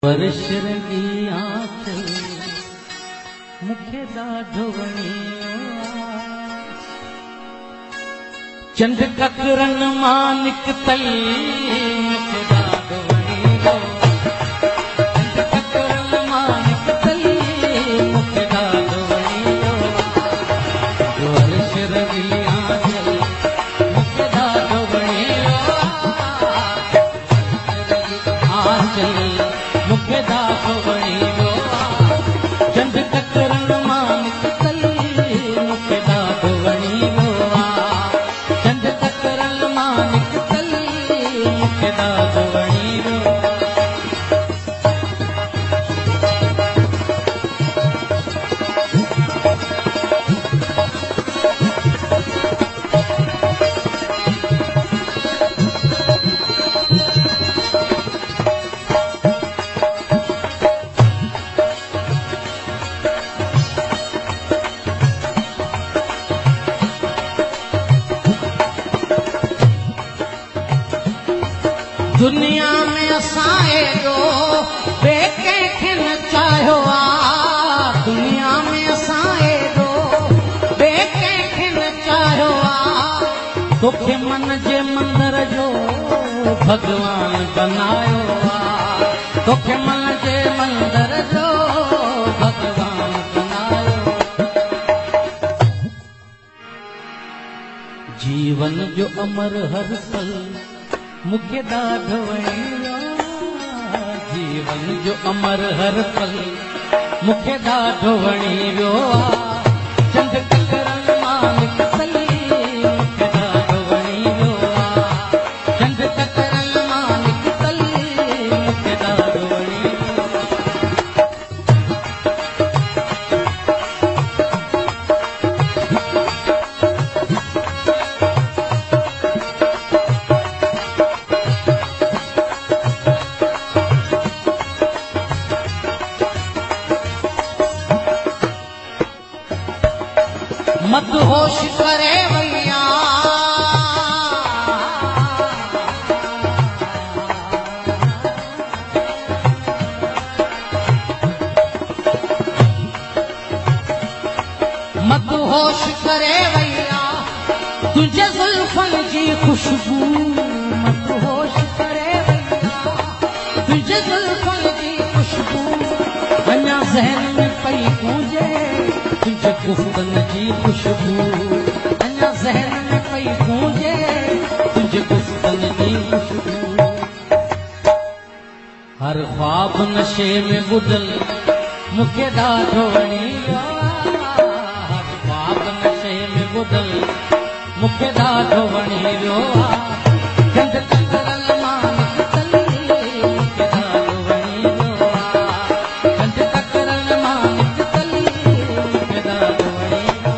वर्ष रंगी आंचल मुखे ॾाढो वणियो चंद ककरन मां निकतल मुखे ॾाढो वणियो चंद ककरन मां निकतल मुखे ॾाढो वणियो वर्ष रंगी आंचल मुखे ॾाढो वणियो आंचल मुखे ॾाढो वणियो चंद ककरन मां निकतल मुखे ॾाढो वणियो चंद ककरन मां निकतल मुखे ॾाढो वणियो दुनिया में असां एॾो ॿिए कंहिंखे न चाहियो आहे दुनिया में असां एॾो ॿिए कंहिंखे न चाहियो आहे तोखे मन जे मंदर जो भॻवान बनायो आहे तोखे मन जे मंदर जो भॻवान बनायो जीवन जो अमर हर पल मुखे ॾाढो वणियो जीवन जो अमर हर पल मुखे ॾाढो वणियो चंद ककरन मां निकतल मुखे ॾाढो वणियो चंद ककरन मां निकतल मुखे ॾाढो वणियो मत होश करे भैया मत होश करे भैया तुझे जुल्फन जी खुशबू मत होश करे भैया तुझे जुल्फन जी खुशबू अञा ज़हन में पई गूंजे तुझे गुफ्तन जी खुशबू अञा ज़हन में पई गूंजे तुझे गुफ्तन जी खुशबू हर ख्वाब नशे में बुदल मुखे ॾाढो वणियो हर ख्वाब नशे में बुदल मुखे ॾाढो वणियो चंद ककरन मां निकतल मुखे ॾाढो वणियो चंद ककरन मां निकतल मुखे ॾाढो वणियो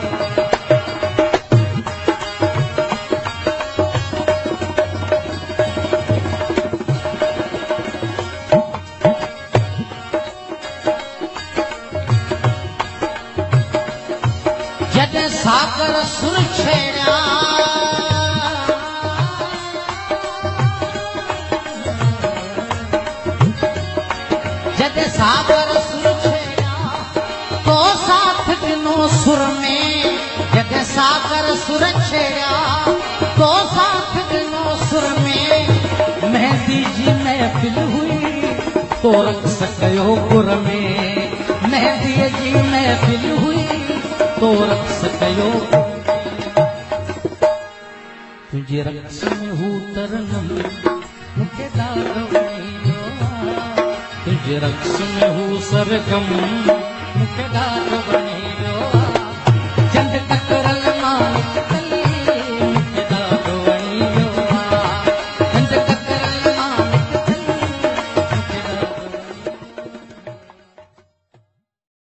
जॾहिं सागर सुर छेड़िया जॾहिं सागर सुर छेड़िया तो साथ ॾिनो सुर में जॾहिं सागर सुर छेड़िया तो साथ ॾिनो सुर में मेहंदी जी महफ़िल हुई तो रक़्स कयो गुर में मेहंदीअ जी महफ़िल हुई तो रक़्स कयो तुझे रक़्स में हू तरनम मुखे ॾाढो वणियो तुझे रक़्स में हू सरगम मुखे ॾाढो